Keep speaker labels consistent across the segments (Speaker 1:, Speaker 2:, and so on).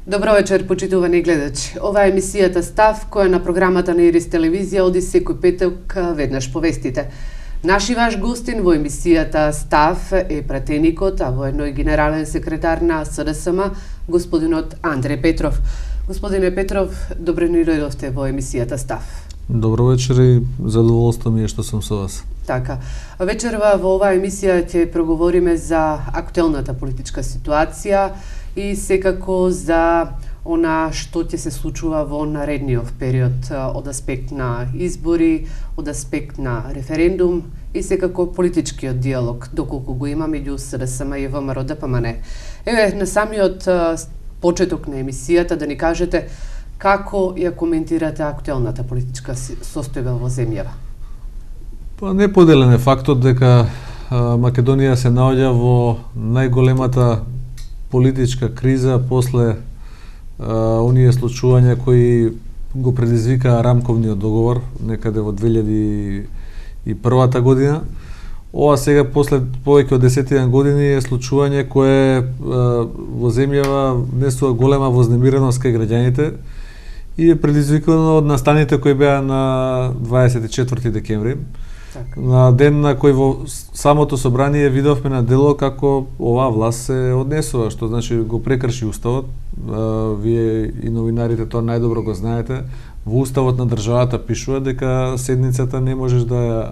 Speaker 1: Добро вечер, почитувани гледачи. Ова е емисијата Став, која на програмата на Ирис телевизија оди секој петок веднаш по вестите. Наши ваш гостин во емисијата Став е пратеникот, а воедно и генерален секретар на СДСМ, господинот Андре Петров. Господине Петров, добро ни дојдовте во емисијата Став.
Speaker 2: Добро вечер и задоволство ми е што сум со вас.
Speaker 1: Така. Вечерва во оваа емисија ќе проговориме за актуелната политичка ситуација и секако за она што ќе се случува во наредниот период од аспект на избори, од аспект на референдум и секако политичкиот диалог, доколку го има меѓу СДСМ и ВМРО ДПМН. Еве, на самиот почеток на емисијата да ни кажете како ја коментирате актуелната политичка состојба во земјава?
Speaker 2: Па неподелен е фактот дека Македонија се наоѓа во најголемата политичка криза после оние случувања кои го предизвика рамковниот договор некаде во 2001 година. Ова сега после повеќе од 10 години е случување кое во земјава внесува голема вознемиреност кај граѓаните и е предизвикано од настаните кои беа на 24 декември.
Speaker 1: Так.
Speaker 2: На ден на кој во самото собрание видовме на дело како оваа власт се однесува, што значи го прекрши уставот. Вие и новинарите тоа најдобро го знаете. Во уставот на државата пишува дека седницата не можеш да ја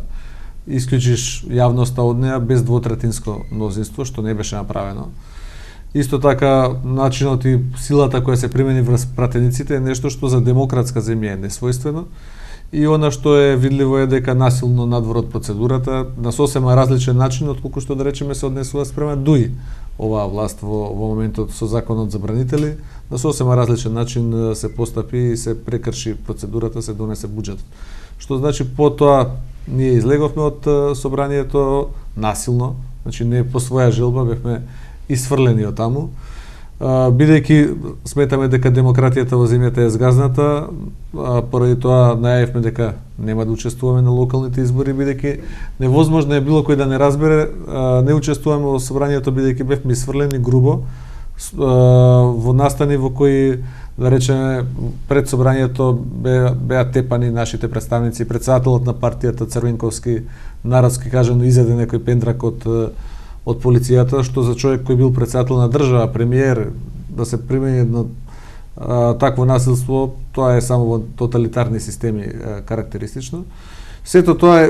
Speaker 2: исклучиш јавноста од неа без двотретинско мнозинство, што не беше направено. Исто така, начинот и силата која се примени врз пратениците е нешто што за демократска земја е несвојствено. И она што е видливо е дека насилно надвор од процедурата, на сосема различен начин, отколку што да речеме се однесува спрема ДУИ оваа власт во моментот со законот за бранители, на сосема различен начин се постапи и се прекрши процедурата, се донесе буџетот. Што значи потоа ние излеговме од собранието насилно, значи не по своја желба, бевме исфрлени од таму. Бидејќи сметаме дека демократијата во земјата е згазната, поради тоа најавивме дека нема да учествуваме на локалните избори, бидејќи невозможно е било кој да не разбере, не учествуваме во собранието бидејќи бевме исфрлени грубо во настани во кои, да речеме, пред собранието беа тепани нашите представници, председателот на партијата Црвенковски, народски кажано, изеде некој пендрак од полицијата, што за човек кој бил председател на држава, премиер, да се примени едно такво насилство, тоа е само во тоталитарни системи карактеристично. Сето тоа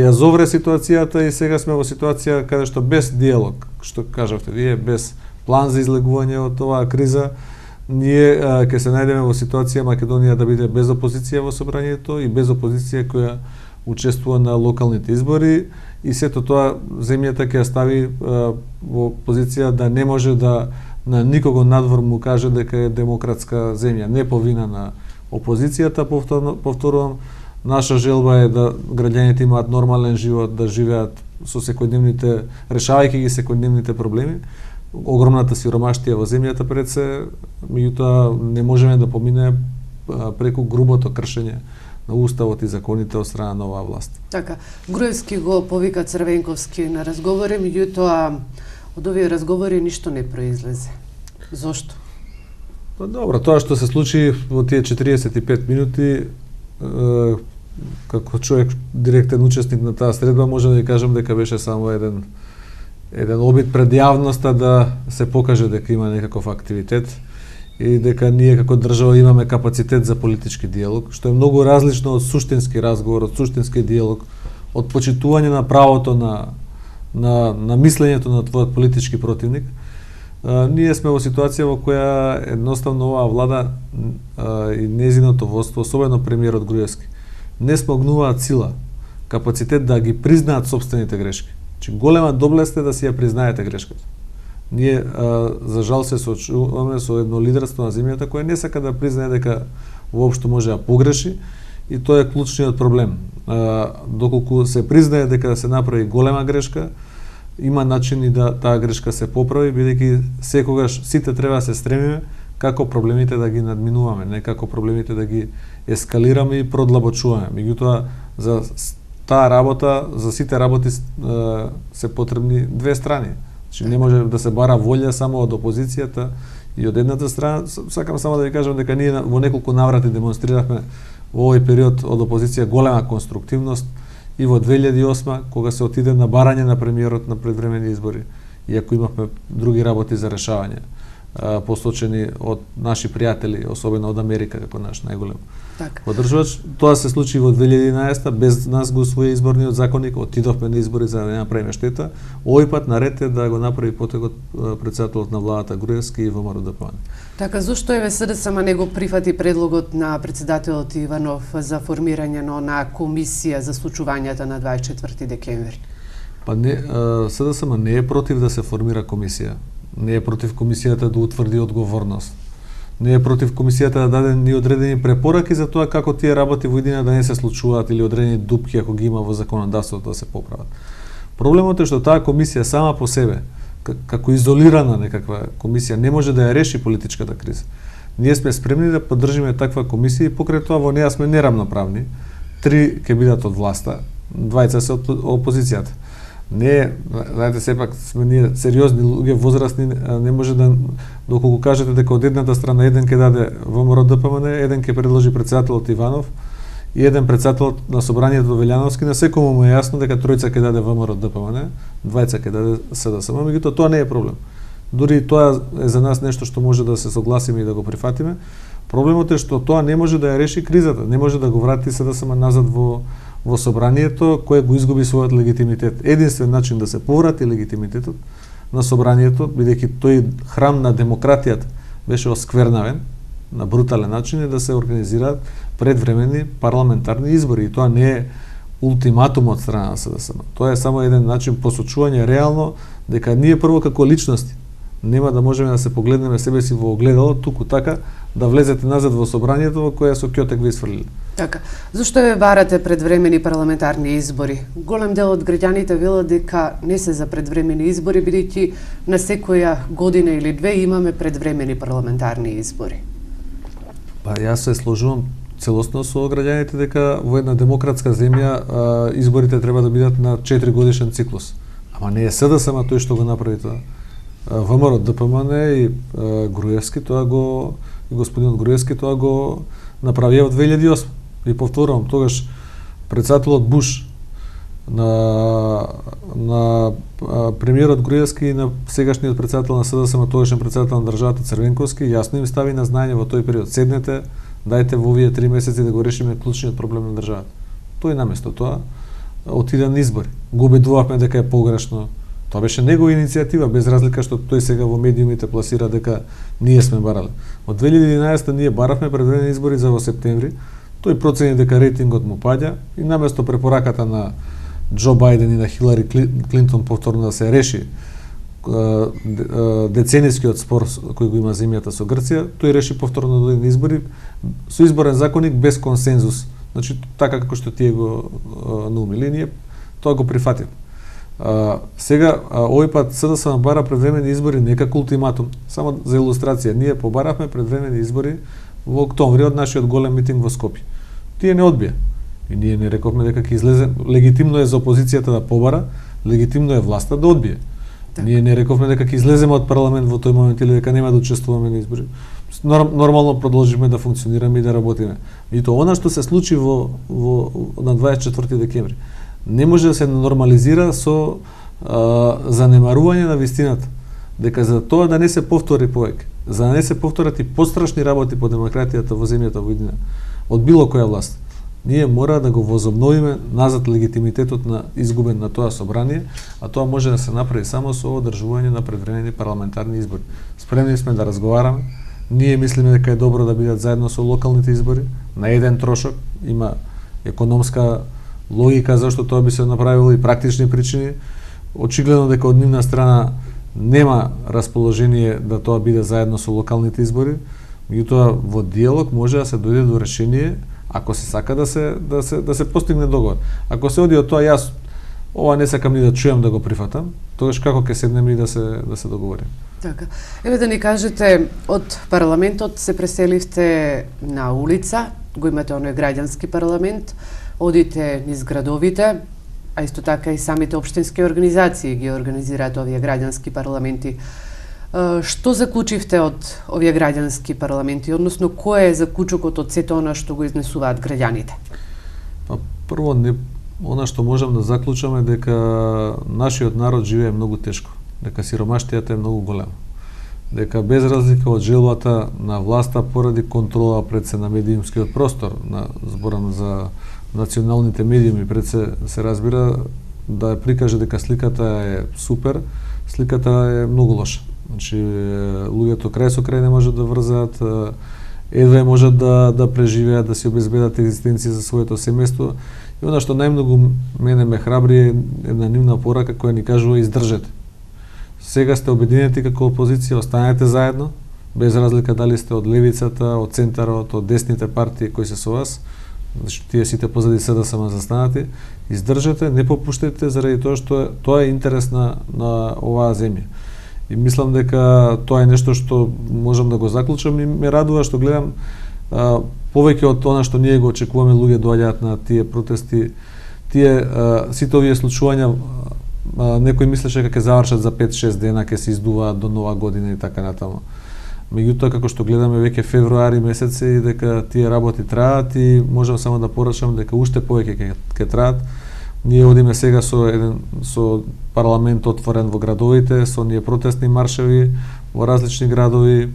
Speaker 2: ја зовре ситуацијата и сега сме во ситуација каде што без диалог, што кажавте вие, без план за излегување од оваа криза, ние ќе се најдеме во ситуација Македонија да биде без опозиција во собранието и без опозиција која учествува на локалните избори и сето тоа земјата ќе ја стави во позиција да не може да на никого надвор му каже дека е демократска земја, не по вина на опозицијата. Повторувам, наша желба е да граѓаните имаат нормален живот, да живеат со секојдневните, решавајќи ги секојдневните проблеми. Огромната сиромаштија во земјата пред се, меѓутоа не можеме да помине преку грубото кршење на уставот и законите од страна на оваа власт.
Speaker 1: Така, Груевски го повика Црвенковски на разговори, меѓутоа од овие разговори ништо не произлезе. Зошто?
Speaker 2: Па добро, тоа што се случи во тие 45 минути, како човек директен учесник на таа средба, може да ви кажам дека беше само еден обид пред јавноста да се покаже дека има некаков активитет и дека ние како држава имаме капацитет за политички диалог, што е многу различно од суштински разговор, од суштински диалог, од почитување на правото на мислењето на твојот политички противник. Ние сме во ситуација во која едноставно оваа влада и незиното водство, особено премиерот Груевски, не смогнуваат сила, капацитет да ги признаат сопствените грешки. Че голема доблест е да си ја признаете грешката. Ние, за жал, се соочуваме со едно лидерство на земјата која не сака да признае дека воопшто може да погреши и тоа е клучниот проблем. Доколку се признае дека се направи голема грешка, има начини да таа грешка се поправи, бидејќи секогаш сите треба да се стремиме како проблемите да ги надминуваме, не како проблемите да ги ескалираме и продлабочуваме. Меѓутоа, за таа работа, за сите работи се потребни две страни. Значи не може да се бара волја само од опозицијата И од едната страна, сакам само да ви кажам дека ние во неколку наврати демонстрирахме во овој период од опозиција голема конструктивност и во 2008 кога се отиде на барање на премиерот на предвремени избори, иако имавме други работи за решавање, посочени од наши пријатели, особено од Америка како наш најголем поддржувач. Тоа се случи во 2011 без нас го усвои изборниот законник, отидовме на избори за да не направиме штета. Овој пат наред е да го направи потегот претседателот на владата Груевски и ВМРО ДПМН.
Speaker 1: Така, зошто еве СДСМ не го прифати предлогот на претседателот Иванов за формирање на комисија за случувањата на 24 декември?
Speaker 2: Па не, СДСМ не е против да се формира комисија. Не е против комисијата да утврди одговорност. Не е против комисијата да даде ни одредени препораки за тоа како тие работи во иднина да не се случуваат или одредени дупки ако ги има во законодавството да се поправат. Проблемот е што таа комисија сама по себе, како изолирана некаква комисија, не може да ја реши политичката криза. Ние сме спремни да поддржиме таква комисија и покрај тоа во неа сме нерамноправни. 3 ќе бидат од власта, 2 се од опозицијата. Не, знаете, сепак сме ние сериозни луѓе, возрастни, не може да, доколку кажете дека од едната страна еден ќе даде ВМРО ДПМН, еден ќе предложи претседателот Иванов и еден претседателот на собранието Велјановски, на секому му е јасно дека тројца ќе даде ВМРО ДПМН, 2 ќе даде СДСМ, меѓутоа тоа не е проблем. Дури тоа е за нас нешто што може да се согласиме и да го прифатиме. Проблемот е што тоа не може да ја реши кризата, не може да го врати СДСМ назад во собранието кое го изгуби својот легитимитет. Единствен начин да се поврати легитимитетот на собранието, бидејќи тој храм на демократијата беше осквернавен на брутален начин, е да се организираат предвременни парламентарни избори. И тоа не е ултиматум од страна на СДСМ. Тоа е само еден начин посочување реално дека ние прво како личности нема да можеме да се погледнеме себе си во огледало, туку така да влезете назад во собранието во кое со ќотек ви исфрлиле.
Speaker 1: Така. Зошто ве барате предвремени парламентарни избори? Голем дел од граѓаните велат дека не се за предвремени избори, бидејќи на секоја година или две имаме предвремени парламентарни избори.
Speaker 2: Па јас се сложувам целосно со граѓаните дека во една демократска земја изборите треба да бидат на 4 годишен циклус. Ама не е СДСМ тој што го направи тоа. ВМРО ДПМН и Груевски тоа го и господинот Груевски тоа го направија во 2008. И повторувам, тогаш претседателот Буш на премиерот Груевски и на сегашниот претседател на СДСМ, тогашен претседател на државата Црвенковски, јасно им стави на знаење во тој период: седнете, дајте во овие 3 месеци да го решиме клучниот проблем на државата. Тој наместо тоа отиде на избори. Го убедувавме дека е погрешно. Тоа беше негова иницијатива, без разлика што тој сега во медиумите пласира дека ние сме барале. Од 2011 ние баравме предвремени избори за во септември. Тој процени дека рейтингот му паѓа и наместо препораката на Џо Бајден и на Хилари Клинтон повторно да се реши деценискиот спор кој го има земјата со Грција, тој реши повторно да дојде на избори со изборен законник без консензус. Значи така како што тие го наумили, ние тоа го прифатив. Сега, овој пат СДСМ бара предвремени избори не како ултиматум, само за илустрација. Ние побаравме предвремени избори во октомври од нашиот голем митинг во Скопје. Тие не одбија. И ние не рековме дека ќе излезе, легитимно е за опозицијата да побара, легитимно е власта да одбие. Так. Ние не рековме дека ќе излеземе од парламент во тој момент или дека нема да учествуваме на избори. Нормално продолжиме да функционираме и да работиме. И тоа она што се случи на 24 декември не може да се нормализира со занемарување на вистината. Дека за тоа да не се повтори повеќе, за да не се повторат и пострашни работи по демократијата во земјата во иднина, од било која власт, ние мора да го возобновиме назад легитимитетот на изгубен на тоа собрание, а тоа може да се направи само со одржување на предвремени парламентарни избори. Спремни сме да разговараме. Ние мислиме дека е добро да бидат заедно со локалните избори, на еден трошок, има економска логика зашто тоа би се направило и практични причини. Очигледно дека од нивна страна нема расположение да тоа биде заедно со локалните избори, меѓутоа во диалог може да се дојде до решение ако се сака да се постигне договор. Ако се оди од тоа јас ова не сакам ни да чујам да го прифатам, тогаш како ќе седнеме и да се договориме.
Speaker 1: Така. Еве да ни кажете, од парламентот се преселивте на улица, го имате оној граѓански парламент, одите низ градовите, а исто така и самите општински организации ги организираат овие граѓански парламенти. Што заклучивте од овие граѓански парламенти, односно кој е заклучокот од сето она што го изнесуваат граѓаните?
Speaker 2: Па прво она што можам да заклучам е дека нашиот народ живее многу тешко, дека сиромаштијата е многу голема, дека без разлика од желбата на власта поради контрола пред се на медиумскиот простор, на зборам за националните медиуми, пред се разбира да прикаже дека сликата е супер, сликата е многу лоша. Значи, луѓето крај со крај не можат да врзаат, едва можат да преживеат, да си обезбедат екзистенција за своето семејство. И она што најмногу мене ме храбри е една нивна порака која ни кажува издржете. Сега сте обединети како опозиција, останете заедно, без разлика дали сте од левицата, од центарот, од десните партии кои се со вас, зашто тие сите позади СДСМ застанати, издржете, не попуштете заради тоа што тоа е интерес на оваа земја. И мислам дека тоа е нешто што можам да го заклучам и ме радува што гледам повеќе од она што ние го очекуваме, луѓе доаѓаат на тие протести, тие сите овие случувања некој мислеше дека ќе завршат за 5-6 дена, ќе се издуваат до нова година и така натаму. Меѓутоа, како што гледаме веќе февруари месец и дека тие работи траат и можам само да порачам дека уште повеќе ќе траат. Ние одиме сега со парламент отворен во градовите, со ние протестни маршеви во различни градови,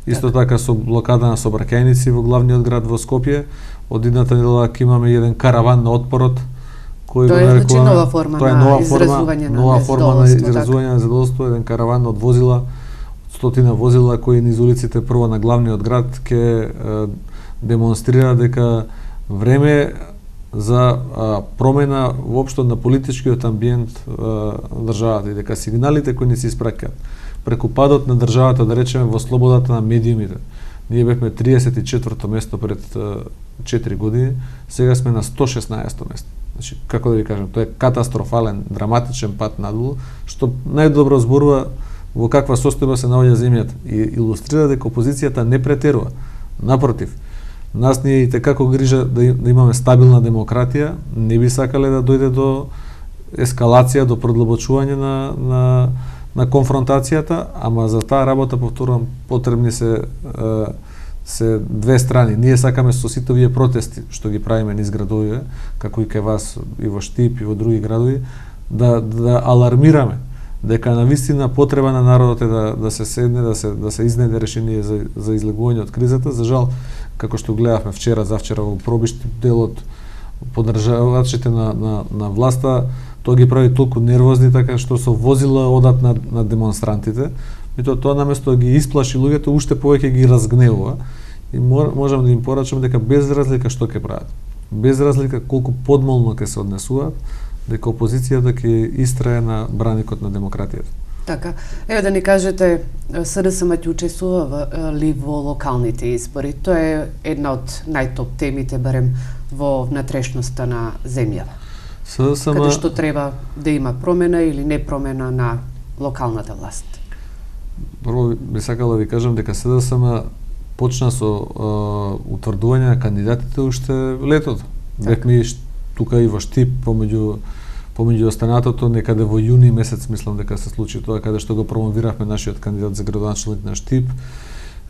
Speaker 2: исто така со блокада на сообраќајници во главниот град во Скопје. Од идната недела ќе имаме еден караван на отпорот, кој
Speaker 1: тоа е значи нова форма на изразување на
Speaker 2: задоволство, еден караван од возила, 100 возила кои низ улиците прво на главниот град ќе демонстрира дека време за промена воопшто на политичкиот амбиент државата и дека сигналите кои ни се испраќаат преку падот на државата, да речеме, во слободата на медиумите. Ние бевме 34-то место пред 4 години, сега сме на 116-то место. Значи, како да ви кажам, тоа е катастрофален, драматичен пат надолу, што најдобро зборува во каква состојба се наоѓа земјата и илустрира дека опозицијата не претерува. Напротив, нас ни е и tekako грижа да имаме стабилна демократија, не би сакале да дојде до ескалација, до продлабочување на конфронтацијата, ама за таа работа, повторувам, потребни се две страни. Ние сакаме со сите овие протести што ги правиме низ градовите, како и кај вас и во Штип и во други градови, да алармираме дека навистина потреба на народот е да се седне, да се изнеде решение за излегување од кризата. За жал, како што гледавме вчера, завчера во Пробишти, делот поддржавачите на власта, тоа ги прави толку нервозни, така што со возила одат на демонстрантите. И тоа наместо да ги исплаши луѓето, уште повеќе ги разгневува. И можам да им порачам дека без разлика што ќе прават, без разлика колку подмолно ќе се однесуваат, дека опозицијата ќе истрае на браникот на демократијата.
Speaker 1: Така, еве да ни кажете, СДСМ ќе учествува ли во локалните избори? Тоа е една од најтоп темите, барем во внатрешноста на земјава. Каде што треба да има промена или не промена на локалната власт.
Speaker 2: Прво би сакал да ви кажам дека СДСМ почна со утврдување на кандидатите уште летото. Бевме тука и во Штип помеѓу останатото, некаде во јуни месец мислам дека се случи тоа, каде што го промовиравме нашиот кандидат за градоначалник на Штип.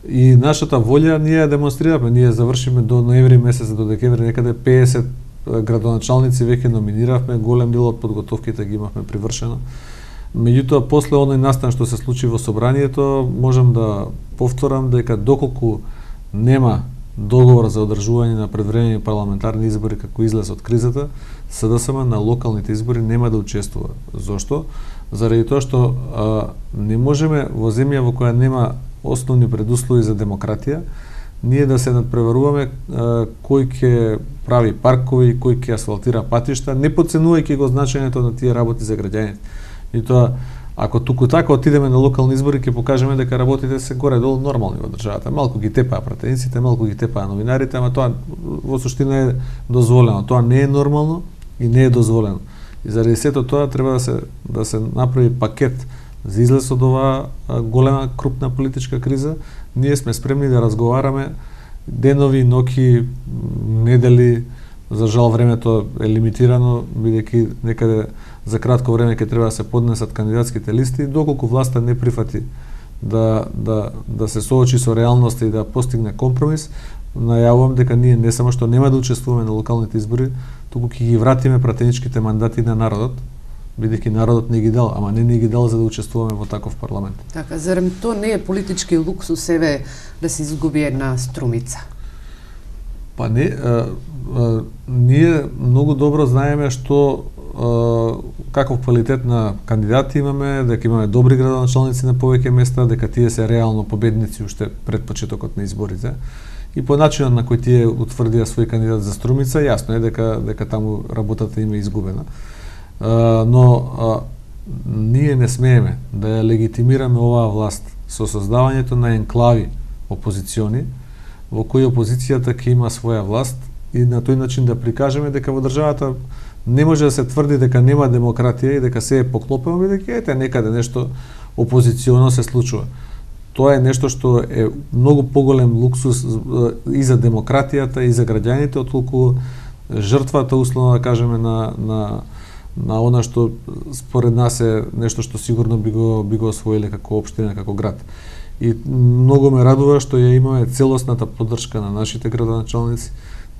Speaker 2: И нашата волја ние ја демонстрираме, ние завршиме до ноември месец, до декември некаде 50 градоначалници веќе номиниравме, голем дел од подготовките ги имавме привршено. Меѓутоа, после оној настан што се случи во собранието, можам да повторам дека доколку нема договор за одржување на предвремените парламентарни избори како излез од кризата, СДСМ на локалните избори нема да учествува. Зошто? Заради тоа што не можеме во земја во која нема основни предуслови за демократија, ние да се надпреваруваме кој ќе прави паркови, кој ќе асфалтира патишта, не потценувајќи го значењето на тие работи за граѓаните. И тоа, ако туку така отидеме на локални избори, ќе покажеме дека работите се горе-долу нормални во државата. Малку ги тепаа пратениците, малку ги тепаа новинарите, ама тоа во суштина е дозволено. Тоа не е нормално и не е дозволено. И заради сето тоа треба да се направи пакет за излез од оваа голема крупна политичка криза. Ние сме спремни да разговараме денови, ноќи, недели. За жал времето е лимитирано, бидејќи некаде за кратко време ќе треба да се поднесат кандидатските листи, доколку власта не прифати да се соочи со реалноста и да постигне компромис, најавувам дека ние не само што нема да учествуваме на локалните избори, туку ќе ги вратиме пратеничките мандати на народот, бидејќи народот не ги дал, ама не ги дал за да учествуваме во таков парламент.
Speaker 1: Така, зарем то не е политички луксус да се изгуби една струмица?
Speaker 2: Па не, ние многу добро знаеме што каков квалитет на кандидати имаме, дека имаме добри градоначалници на повеќе места, дека тие се реално победници уште пред почетокот на изборите. И по начинот на кој тие утврдија свој кандидат за струмица, јасно е дека таму работата им е изгубена. Но ние не смееме да ја легитимираме оваа власт со создавањето на енклави опозициони, во кои опозицијата ќе има своја власт и на тој начин да прикажеме дека во државата не може да се тврди дека нема демократија и дека се е поклопено, бидејќи ете некаде нешто опозиционо се случува. Тоа е нешто што е многу поголем луксус и за демократијата и за граѓаните, отколку жртвата, условно да кажеме, на она што според нас е нешто што сигурно би го освоиле како општина, како град. И многу ме радува што ја имаме целосната поддршка на нашите градоначалници,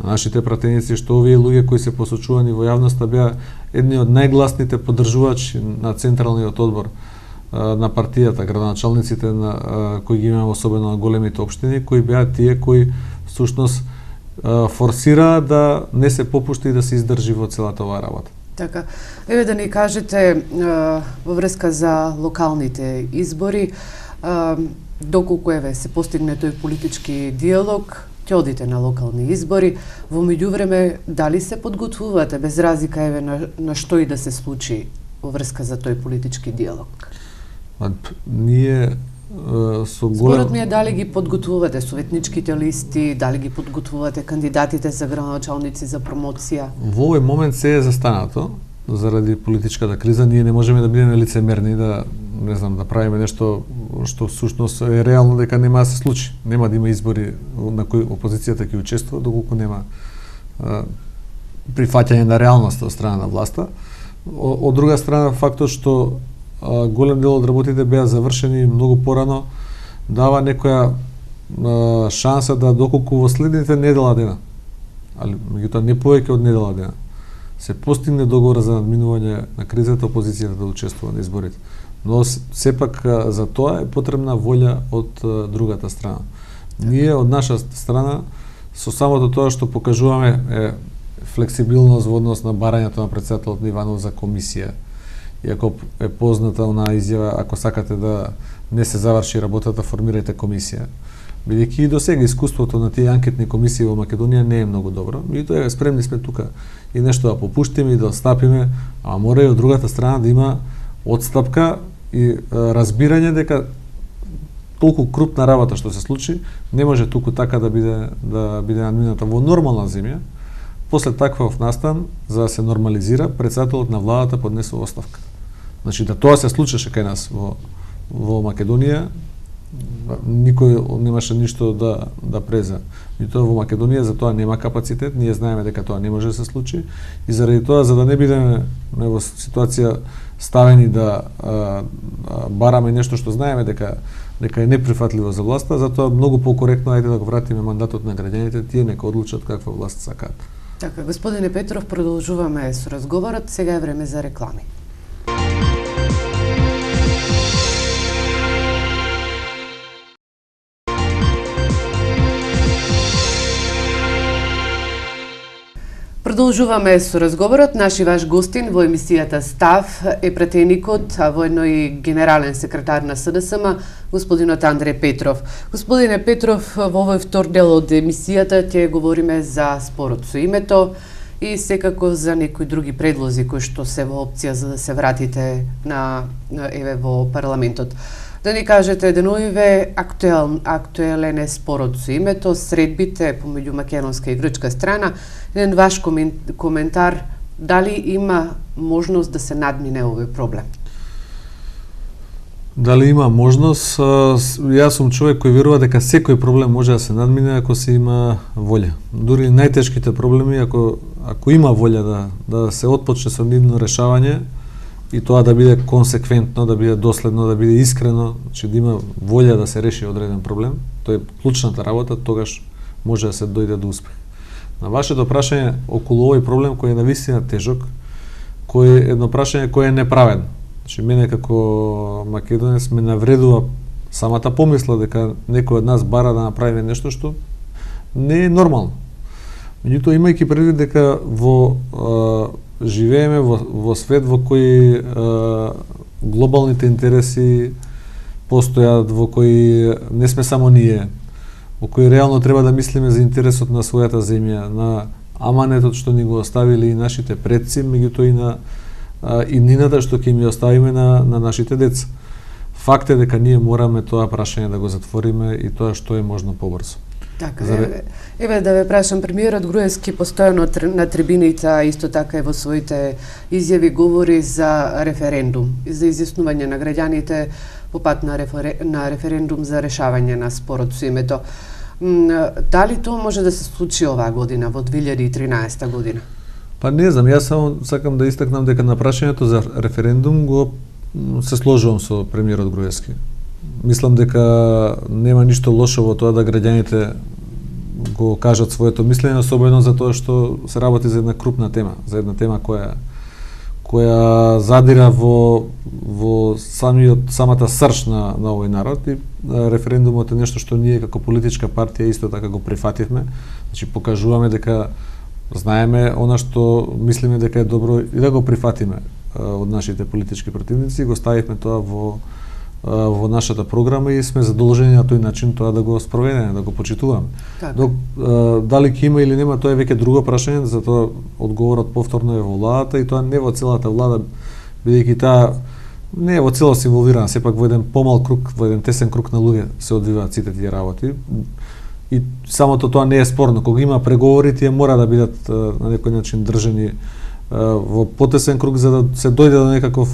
Speaker 2: на нашите пратеници, што овие луѓе кои се посочувани во јавноста беа едни од најгласните поддржувачи на Централниот одбор на партијата, градоначалниците кои ги имаме особено на големите општини, кои беа тие кои всушност форсираа да не се попушти и да се издржи во целата оваа работа.
Speaker 1: Така, еве да ни кажете во врска за локалните избори, доколку се постигне тој политички диалог, ќе одите на локални избори, во меѓувреме дали се подготвувате без разлика на што и да се случи во врска за тој политички диалог?
Speaker 2: Ние со голем...
Speaker 1: Според ми е дали ги подготвувате советничките листи, дали ги подготвувате кандидатите за градоначалници за промоција?
Speaker 2: Во овој момент се е застанато заради политичката криза. Ние не можеме да бидеме лицемерни, да правиме нешто што всушност е реално дека нема да се случи. Нема да има избори на кои опозицијата ќе учествува доколку нема прифаќање на реалноста од страна на власта. Од друга страна, фактот што голем дел од работите беа завршени многу порано, дава некоја шанса да доколку во следните недела дена, али меѓутоа не повеќе од недела дена, се постигне договор за надминување на кризата, опозицијата да учествува на изборите. Но сепак за тоа е потребна волја од другата страна. Ние од наша страна со самото тоа што покажуваме е флексибилност во однос на барањето на претседателот Иванов за комисија. Иако е позната онаа изјава, ако сакате да не се заврши работата, формирајте комисија. Бидејќи и досега искуството на тие анкетни комисии во Македонија не е многу добро. И тоа е, спремни сме тука и нешто да попуштиме и да отстапиме, а мора и од другата страна да има отстапка и разбирање дека толку крупна работа што се случи, не може туку така да биде надмината во нормална земја. После таквав настан, за да се нормализира, претседателот на владата поднесува оставка. Значи да тоа се случеше кај нас во Македонија, никој немаше ништо да преза. И тоа во Македонија за тоа нема капацитет, ние знаеме дека тоа не може да се случи и заради тоа, за да не бидеме во ситуација ставени да бараме нешто што знаеме дека е неприфатливо за власта, затоа многу покоректно ајде да го вратиме мандатот на граѓаните, тие нека одлучат каква власт сакаат.
Speaker 1: Така, господине Петров, продолжуваме со разговорот, сега е време за реклами. Продолжуваме со разговорот. Наш и ваш гостин во емисијата Став е пратеникот, а воедно и генерален секретар на СДСМ, господинот Андреј Петров. Господине Петров, во овој втор дел од емисијата ќе говориме за спорот со името и секако за некои други предлози кои што се во опција за да се вратите во парламентот. Да ни кажете, деновиве актуелен е спорот со името, средбите помеѓу македонска и грчка страна. Еден ваш коментар, дали има можност да се надмине овој проблем?
Speaker 2: Дали има можност? Јас сум човек кој верува дека секој проблем може да се надмине ако се има волја. Дури најтешките проблеми, ако има волја да се отпочне со нивно решавање и тоа да биде консеквентно, да биде доследно, да биде искрено, значи да има волја да се реши одреден проблем, тоа е клучната работа, тогаш може да се дојде до успех. На вашето прашање околу овој проблем кој е навистина тежок, кој е едно прашање кое е неправедно. Значи мене како македонец ме навредува самата помисла дека некој од нас бара да направиме нешто што не е нормално. Меѓутоа, имајќи предвид дека живееме во свет во кој глобалните интереси постојат, во кој не сме само ние, во кој реално треба да мислиме за интересот на својата земја, на аманетот што ни го оставиле и нашите предци, меѓутоа и на иднината што ќе ми оставиме на нашите деца. Факт е дека ние мораме тоа прашање да го затвориме и тоа што е можно побрзо.
Speaker 1: Така, еве да ве прашам, премиерот Груевски постојано на трибините, исто така и во своите изјави говори за референдум, за изјаснување на граѓаните по пат на референдум за решавање на спорот со името. Дали тоа може да се случи оваа година, во 2013 година?
Speaker 2: Па не знам, јас само сакам да истакнам дека на прашањето за референдум го се сложувам со премиерот Груевски. Мислам дека нема ништо лошо во тоа да граѓаните го кажат своето мислење, особено за тоа што се работи за една крупна тема, за една тема која задира во самата срж на овој народ, и референдумот е нешто што ние како политичка партија исто така го прифативме. Значи покажуваме дека знаеме она што мислиме дека е добро и да го прифатиме од нашите политички противници, го ставивме тоа во нашата програма и сме задолжени на тој начин тоа да го спроведеме, да го почитуваме. Док дали ќе има или нема, тоа е веќе друго прашање, затоа одговорот повторно е во владата и тоа не во целата влада, бидејќи таа не е во целост инволвирана, сепак во еден помал круг, во еден тесен круг на луѓе се одвиваат сите тие работи. И самото тоа не е спорно, кога има преговори, тие мора да бидат на некој начин држани во потесен круг за да се дојде до некаков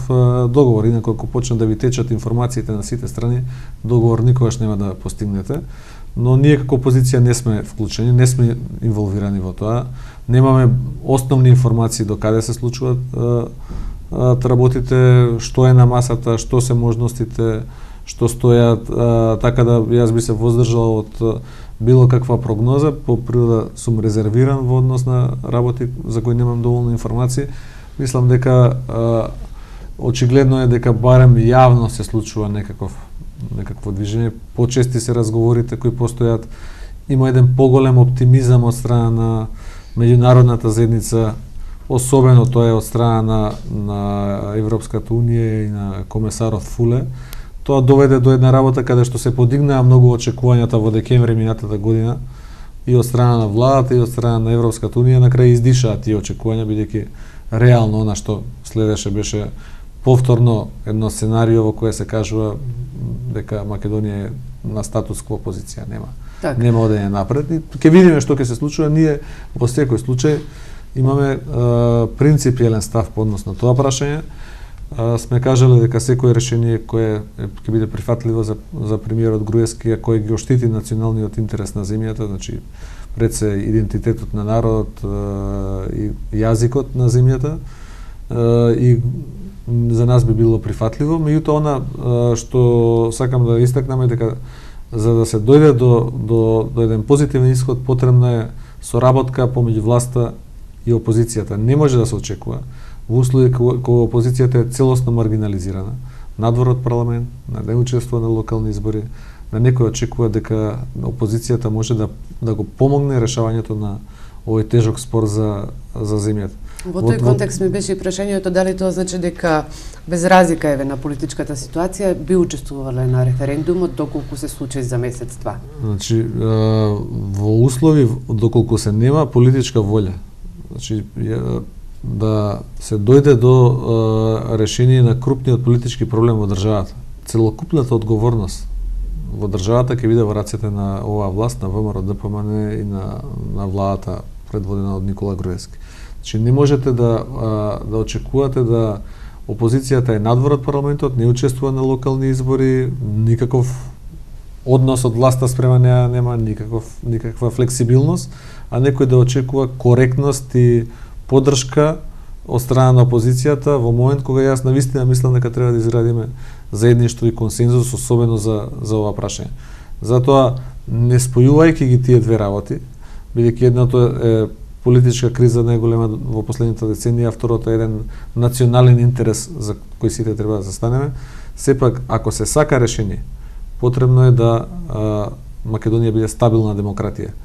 Speaker 2: договор, инаку ако почнат да ви течат информациите на сите страни, договор никогаш нема да постигнете. Но ние како опозиција не сме вклучени, не сме инволвирани во тоа, немаме основни информации до каде се случуваат работите, што е на масата, што се можностите, што стојат, така да јас би се воздржал од било каква прогноза, по природа сум резервиран во однос на работи за кои немам доволно информации. Мислам дека очигледно е дека барем јавно се случува некакво движење, почести се разговорите кои постојат, има еден поголем оптимизам од страна на меѓународната заедница, особено тоа е од страна на Европската унија и на комесарот Фуле. Тоа доведе до една работа каде што се подигнаа многу очекувањата во декември минатата година и од страна на владата и од страна на Европската унија, на крај издишаа тие очекувања, бидејќи реално она што следеше беше повторно едно сценарио во кое се кажува дека Македонија е на статус кво позиција, нема одење напред. И ќе видиме што ќе се случува. Ние во секој случај имаме принципиелен став по однос на тоа прашање. Сме кажале дека секое решение кое ќе биде прифатливо за премиерот Груевски, кој ги оштити националниот интерес на земјата, значи пред се идентитетот на народот и јазикот на земјата, и за нас би било прифатливо. Меѓутоа она што сакам да истакнам е дека за да се дојде до еден позитивен исход, потребна е соработка помеѓу власта и опозицијата. Не може да се очекува во услови кога опозицијата е целосно маргинализирана, надвор од парламент, не учествува на локални избори, да некој очекува дека опозицијата може да го помогне решавањето на овој тежок спор за земјата.
Speaker 1: Во тој контекст ми беше и прашањето дали тоа значи дека без разлика еве на политичката ситуација би учествувале на референдумот доколку се случи за месец-два.
Speaker 2: Значи во услови доколку се нема политичка волја, значи да се дојде до решение на крупниот политички проблем во државата. Целокупната одговорност во државата ќе биде во рацете на оваа власт, на ВМРО ДПМН и на владата предводена од Никола Груевски. Значи не можете да очекувате да опозицијата е надвор од парламентот, не учествува на локални избори, никаков однос од власта спрема неа нема, никаква флексибилност, а некој да очекува коректност и поддршка од страна на опозицијата во момент кога јас навистина мислам дека треба да изградиме заедништво и консензус, особено за ова прашање. Затоа, не спојувајќи ги тие две работи, бидејќи едното е политичка криза најголема во последната деценија, а второто е еден национален интерес за кој сите треба да застанеме, сепак, ако се сака решение, потребно е да Македонија биде стабилна демократија.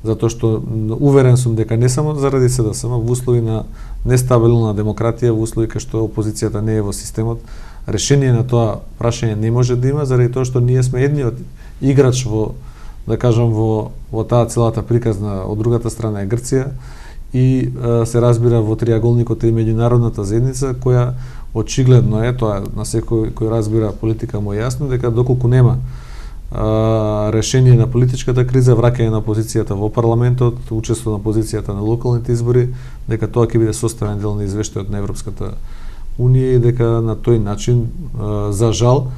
Speaker 2: Затоа што уверен сум дека не само заради СДСМ, во услови на нестабилна демократија, во услови кај што опозицијата не е во системот, решение на тоа прашање не може да има, заради тоа што ние сме едниот играч во, да кажам, во таа целата приказна. Од другата страна е Грција и се разбира во триаголникот и меѓународната заедница, која очигледно е, тоа на секој кој разбира политика му е јасно, дека доколку нема решение на политичката криза, враќање на опозицијата во парламентот, учество на опозицијата на локалните избори, дека тоа ќе биде составен дел на извештајот на Европската Унија и дека на тој начин, за жал,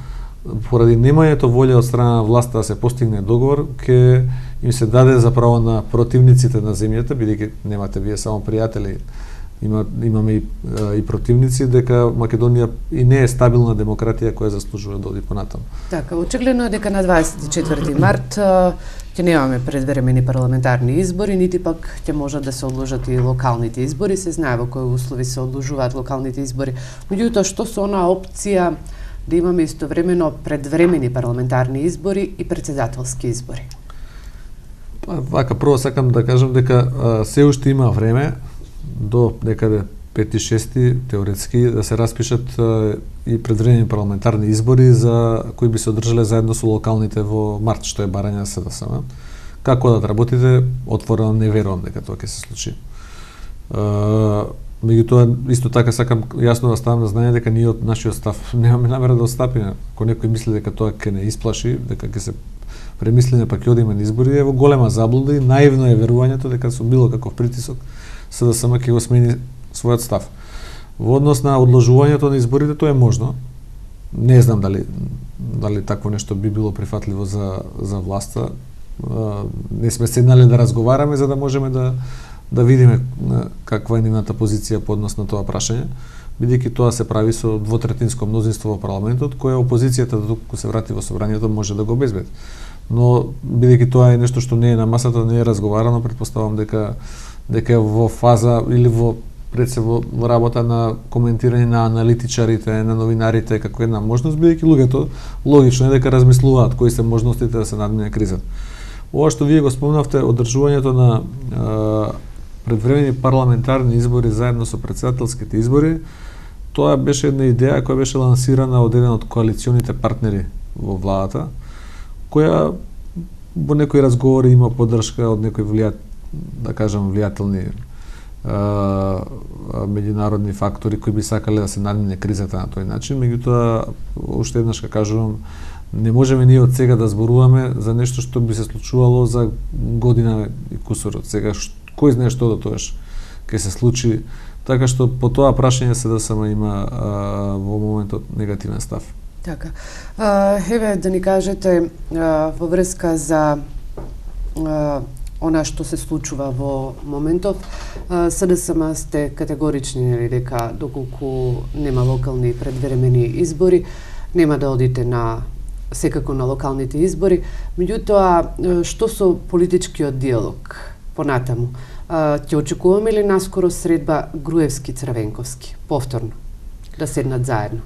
Speaker 2: поради немањето волја од страна на власта да се постигне договор, ќе им се даде заправо на противниците на земјата, бидејќи немате вие само пријатели, имаме и противници, дека Македонија и не е стабилна демократија која заслужува да оди понатаму.
Speaker 1: Така, очигледно е дека на 24 март ќе немаме предвремени парламентарни избори, нити пак ќе можат да се одложат и локалните избори. Се знае во кои услови се одложуваат локалните избори. Меѓутоа, што со онаа опција да имаме истовремено предвремени парламентарни избори и претседателски избори?
Speaker 2: Вака, прво сакам да кажам дека се уште има време до некаде 5-6 теоретски да се распишат и предвремени парламентарни избори за кои би се одржале заедно со локалните во март, што е барање на СДСМ. Како да работите, отворено не верувам дека тоа ќе се случи. Меѓутоа, исто така сакам јасно да ставам на знање дека ние од нашиот став немаме намера да отстапиме. Ако некој мисли дека тоа ќе не исплаши, дека ќе се премислиме па ќе одиме на избори, е во голема заблуда и наивно е верувањето дека со било каков притисок СДСМ ќе го смени својот став. Во однос на одложувањето на изборите, тоа е можно. Не знам дали такво нешто би било прифатливо за власта. Не сме седнале да разговараме за да можеме да видиме каква е нивната позиција по однос на тоа прашање, бидејќи тоа се прави со двотретинско мнозинство во парламентот, кое опозицијата доколку се врати во собранието може да го обезбеди. Но бидејќи тоа е нешто што не е на масата, не е разговарано, претпоставам дека е во фаза или во работа на коментирање на аналитичарите, на новинарите како една можност, бидејќи луѓето логично е дека размислуваат кои се можностите да се надмине кризата. Ова што вие го спомнавте, одржувањето на предвремени парламентарни избори заедно со претседателските избори, тоа беше една идеја која беше лансирана од еден од коалиционите партнери во владата, која во некои разговори има поддршка од некои влијателни меѓународни фактори кои би сакале да се надмине кризата на тој начин. Меѓутоа, уште еднаш кажувам, не можеме ние од сега да зборуваме за нешто што би се случувало за година и кусор од сега. Кој знае што до тоаш ќе се случи, така што по тоа прашање СДСМ има во моментот негативен став.
Speaker 1: Така. Еве да ни кажете во врска за она што се случува во моментов, СДСМ сте категорични дека доколку нема локални предвремени избори, нема да одите секако на локалните избори. Меѓутоа, што со политичкиот диалог понатаму? Ќе очекуваме ли наскоро средба Груевски-Црвенковски, повторно, да седнат заедно?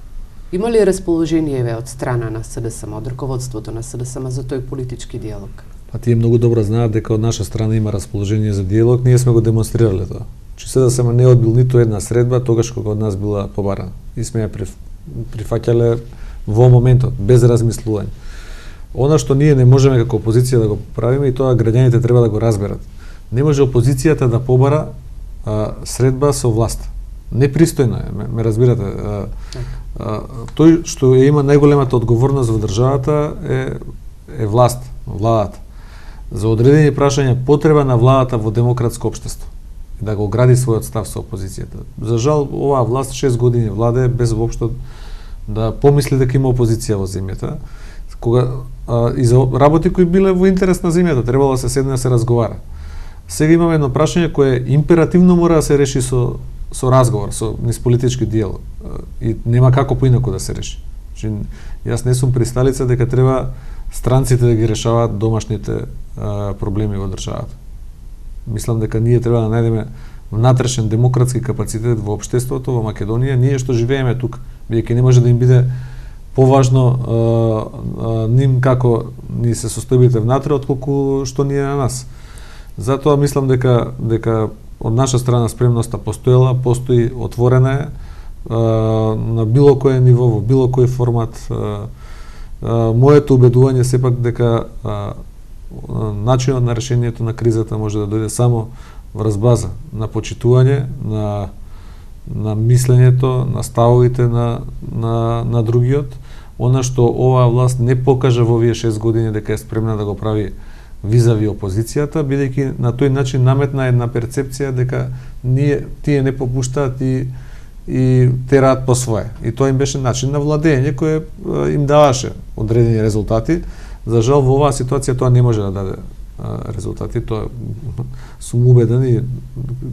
Speaker 1: Има ли расположение од страна на СДСМ, од раководството на СДСМ за тој политички диалог?
Speaker 2: А тие многу добро знаат дека од наша страна има расположение за диалог, ние сме го демонстрирале тоа. Че СДСМ не одбил ниту една средба тогаш кога од нас била побарана. И сме ја прифаќале во моментот, без размислување. Она што ние не можеме како опозиција да го правиме, и тоа граѓаните треба да го разберат. Не може опозицијата да побара средба со власт. Непристојно е, ме разбирате. Тој што има најголемата одговорност во државата е владата. За одредени прашања потреба на владата во демократско општество и да го гради својот став со опозицијата. За жал, оваа власт 6 години владе без воопшто да помисли дека има опозиција во земјата. И за работи кои биле во интерес на земјата, требало да се седне да се разговара. Сега имаме едно прашање кое императивно мора да се реши со со разговор, со низ политички диалог. И нема како поинаку да се реши. Значи, јас не сум присталица дека треба странците да ги решаваат домашните проблеми во државата. Мислам дека ние треба да најдеме внатрешен демократски капацитет во општеството во Македонија, ние што живееме тука, бидејќи не може да им биде поважно ним како ни се состојбите внатре отколку што ние на нас. Затоа мислам дека од наша страна спремноста постоела, постои, отворена е на било кое ниво, во било кој формат. Моето убедување сепак дека начинот на решението на кризата може да дојде само врз база на почитување, на мислењето, на ставовите на другиот, она што оваа власт не покажа во овие 6 години дека е спремна да го прави визави опозицијата, бидејќи на тој начин наметна една перцепција дека тие не попуштаат и тераат по свое. И тоа им беше начин на владење кој им даваше одредени резултати. За жал во оваа ситуација тоа не може да даде резултати. Тоа сум убеден и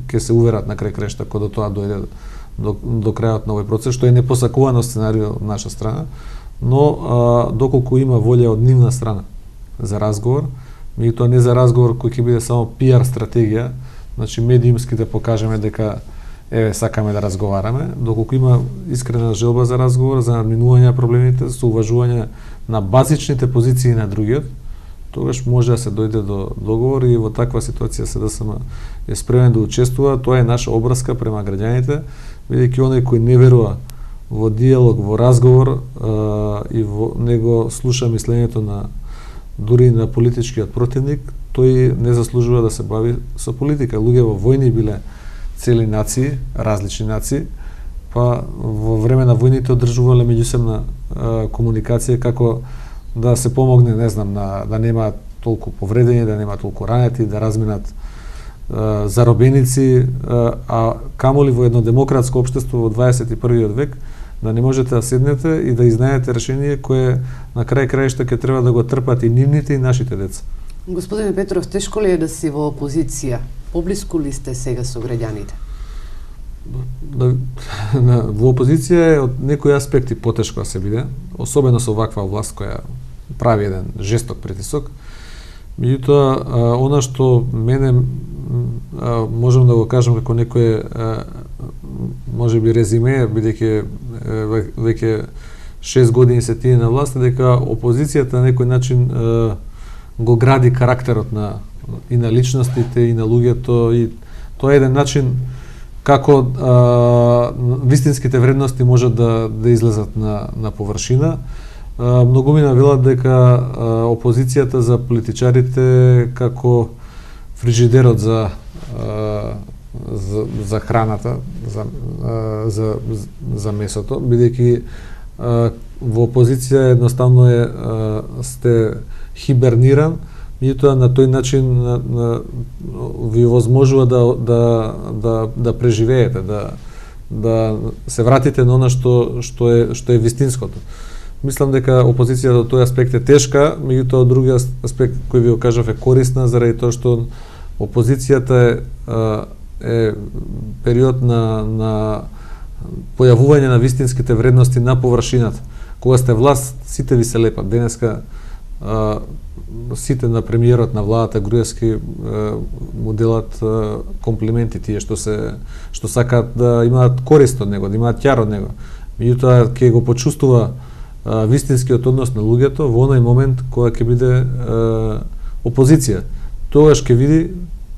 Speaker 2: ќе се уверат на крај крајшта кога тоа дојде до крајот на овој процес, што е непосакувано сценарио од наша страна, но доколку има волја од нивна страна за разговор, и тоа не за разговор кој ќе биде само пиар стратегија, значи медиумски да покажеме дека еве сакаме да разговараме, доколку има искрена желба за разговор, за надминување на проблемите, со уважување на базичните позиции на другиот, тогаш може да се дојде до договор и во таква ситуација СДСМ е спремен да учествува. Тоа е наша обврска према граѓаните, бидејќи оној кој не верува во диалог, во разговор и во него слуша мислењето на дури на политичкиот противник, тој не заслужува да се бави со политика. Луѓе во војни биле цели нации, различни нации, па во време на војните одржувале меѓусебна комуникација како да се помогне, не знам, да нема толку повредени, да нема толку ранети, да разминат заробеници, а камоли во едно демократско општество во 21. век да не можете да седнете и да изнајдете решение кое на крај крајшта ќе треба да го трпат и нивните и нашите деца.
Speaker 1: Господине Петров, тешко ли е да си во опозиција? Поблиску ли сте сега со граѓаните?
Speaker 2: Во опозиција е од некои аспекти потешко да се биде, особено со ваква власт која прави еден жесток притисок. Меѓутоа, она што мене можам да го кажам како некое можеби резиме, бидејќи веќе 6 години се тие на власт, дека опозицијата на некој начин го гради карактерот и на личностите и на луѓето, и тоа е еден начин како вистинските вредности можат да излезат на површина. Многумина велат дека опозицијата за политичарите како фрижидерот за храната, за месото, бидејќи во опозиција едноставно сте хиберниран, меѓутоа на тој начин ви овозможува да преживеете, да се вратите на она што е вистинското. Мислам дека опозицијата од тој аспект е тешка, меѓутоа од другиот аспект кој ви го кажав е корисна, заради тоа што опозицијата е период на појавување на вистинските вредности на површината. Кога сте власт, сите ви се лепат. Денеска сите на премиерот на владата Груевски му делат комплименти тие што сакаат да имаат корист од него, да имаат ќар од него. Меѓутоа ќе го почувствува вистинскиот однос на луѓето во оној момент кога ќе биде опозиција. Тогаш ќе види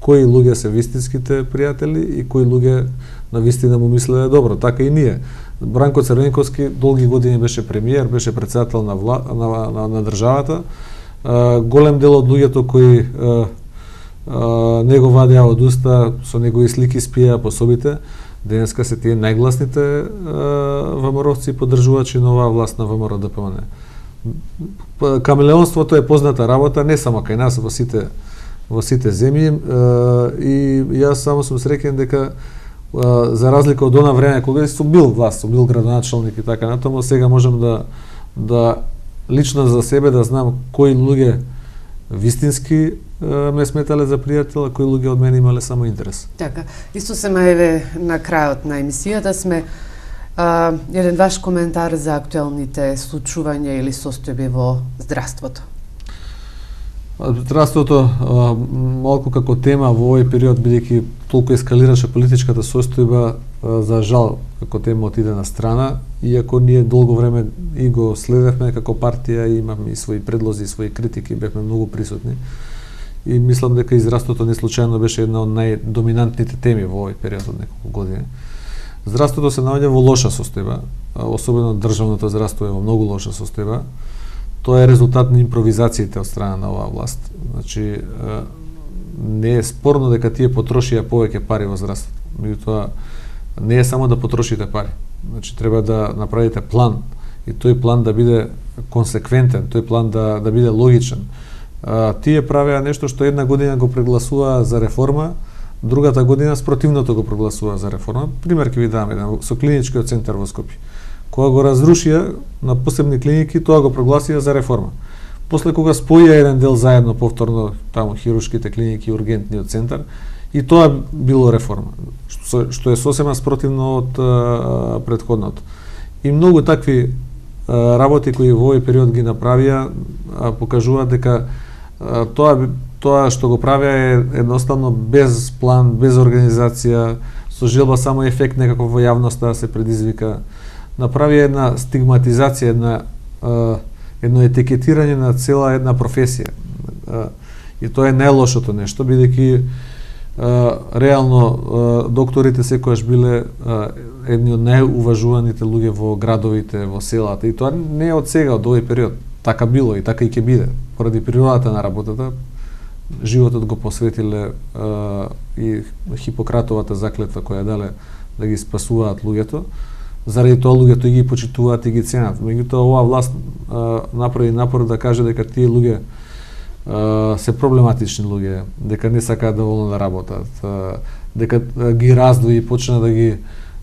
Speaker 2: кои луѓе се вистинските пријатели и кои луѓе на вистина му мислеле добро. Така и ние. Бранко Црвенковски долги години беше премиер, беше претседател на државата. Голем дел од луѓето кои него вадеа од уста, со негови слики спиеа по собите, денеска се тие најгласните ВМРО-вци поддржувачи на оваа власт на ВМРО ДПМН. Камелеонството е позната работа не само кај нас во сите земји, и јас само сум среќен дека за разлика од она време кога сум бил власт, сум бил градоначалник и така натаму, сега можам да лично за себе да знам кои луѓе вистински ме сметале за пријател, а кои луѓе од мене имале само интерес.
Speaker 1: Така, исто се еве на крајот на емисијата сме еден ваш коментар за актуелните случувања или состојби во здравството.
Speaker 2: Здравството малку како тема во овој период, бидејќи толку ескалираше политичката состојба, за жал како тема отиде на страна, иако ние долго време и го следевме како партија, и имаме и своји предлози, и своји критики, бевме многу присутни. И мислам дека здравството не случајно беше една од најдоминантните теми во овој период од неколку години. Здравството се наоѓа во лоша состојба, особено државното здравство е во многу лоша состојба. Тоа е резултат на импровизациите од страна на оваа власт. Значи, не е спорно дека тие потрошија повеќе пари во здравството. Меѓутоа, не е само да потрошите пари. Значи, треба да направите план, и тој план да биде консеквентен, тој план да биде логичен. Тие правеа нешто што една година го прегласуваа за реформа, другата година спротивното го прогласуваа за реформа. Пример ќе ви дам еден со клиничкиот центар во Скопје. Кога го разрушија на посебни клиники, тоа го прогласија за реформа. После кога споја еден дел заедно повторно таму хируршките клиники и ургентниот центар, и тоа било реформа, што е сосема спротивно од претходното. И многу такви работи кои во овој период ги направија покажуваат дека тоа што го правеа е едноставно без план, без организација, со желба само ефект некако во јавноста да се предизвика. Направи една стигматизација, едно етикетирање на цела една професија. И тоа е најлошото нешто, бидејќи реално докторите секогаш биле едни од најуважуваните луѓе во градовите, во селата. И тоа не е од сега, од овој период. Така било и така и ќе биде. Поради природата на работата, животот го посветиле и Хипократовата заклетва која дале да ги спасуваат луѓето. Заради тоа луѓето ги почитуваат и ги ценат. Меѓутоа оваа власт направи напор да каже дека тие луѓе се проблематични луѓе, дека не сакаат доволно да работат, дека ги раздвои и почна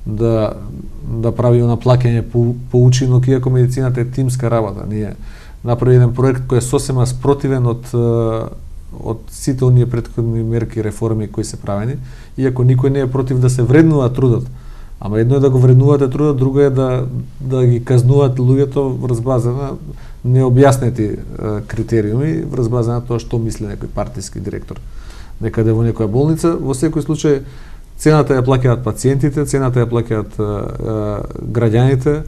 Speaker 2: да прави наплаќање по учинок, иако медицината е тимска работа. Ние направи еден проект кој е сосема спротивен од сите оние претходни мерки и реформи кои се правени, иако никој не е против да се вреднува трудот. Ама едно е да го вреднувате трудот, друго е да ги казнувате луѓето врз база на необјаснети критериуми, врз база на тоа што мисли некој партиски директор некаде во некоја болница. Во секој случај цената ја плаќаат пациентите, цената ја плаќаат граѓаните.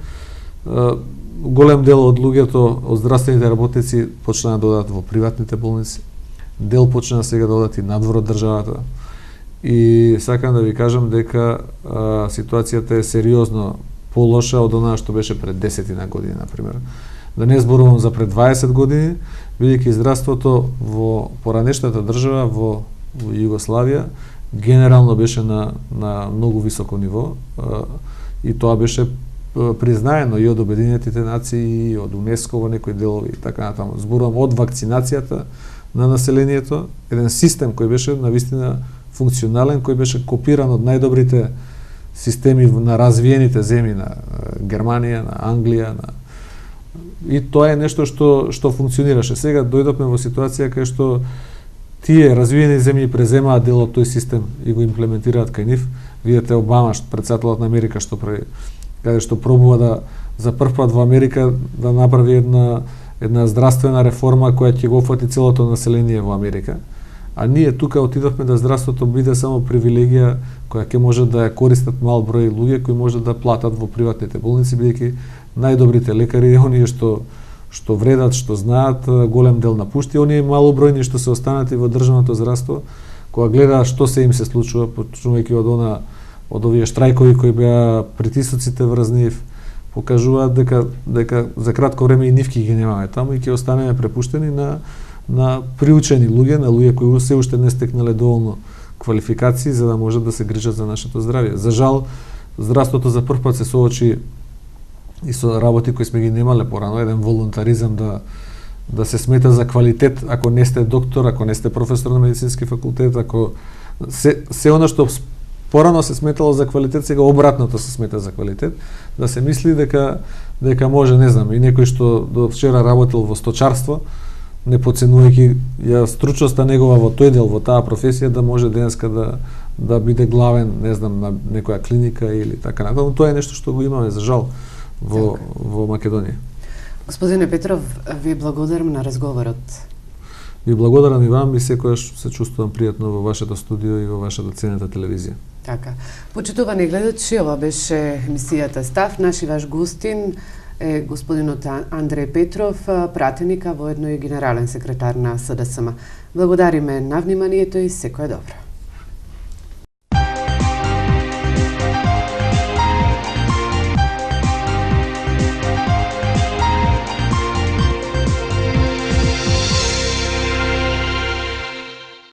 Speaker 2: Голем дел од луѓето, од здравствените работници почнаа да одат во приватните болници. Дел почнаа сега да одат и надвор од државата. И сакам да ви кажам дека ситуацијата е сериозно полоша од онаа што беше пред 10 години, например. Да не зборувам за пред 20 години, бидејќи здравството во поранешната држава, во Југославија, генерално беше на многу високо ниво, и тоа беше признаено и од Обединетите нации, и од УНЕСКО во некои делови и така натаму. Зборувам од вакцинацијата на населението, еден систем кој беше навистина функционален, кој беше копиран од најдобрите системи на развиените земји, на Германија, на Англија, и тоа е нешто што функционираше. Сега дојдовме во ситуација кај што тие развиени земји преземаат дел од тој систем и го имплементираат кај нив. Видете Обама, претседателот на Америка, што прави, каде што пробува за прв пат во Америка да направи една здравствена реформа која ќе го офати целото население во Америка. А ние тука отидовме да здравството биде само привилегија која ќе може да ја користат мал број луѓе кои може да платат во приватните болници, бидејќи најдобрите лекари, оние што вредат, што знаат, голем дел напушти, оние малобројни што се останати во државното здравство, кога гледаат што се им се случува, почнувајќи од овие штрајкови кои беа притисоците врз нив, покажуваат дека за кратко време и нивки ги немаме таму и ќе останеме препуштени на приучени луѓе, на луѓе кои се уште не стекнале доволно квалификации за да можат да се грижат за нашето здравје. За жал, здравството за прв пат се соочи и со работи кои сме ги немале порано, еден волунтаризам да се смета за квалитет, ако не сте доктор, ако не сте професор на медицински факултет, ако се она што порано се сметало за квалитет, сега обратното се смета за квалитет, да се мисли дека може, не знам, и некој што до вчера работил во сточарство, не подценувајќи ја стручноста негова во тој дел, во таа професија, да може денеска да биде главен, не знам, на некоја клиника или така натаму. Тоа е нешто што го имаме за жал во Македонија.
Speaker 1: Господине Петров, ви благодарам на разговорот.
Speaker 2: Ви благодарам и вам, и секогаш се чувствувам пријатно во вашето студио и во вашата ценета телевизија.
Speaker 1: Така. Почитувани гледачи, ова беше емисијата Став. Наш и ваш гостин е господинот Андреј Петров, пратеника, воедно и генерален секретар на СДСМ. Благодариме на вниманието и секое добро.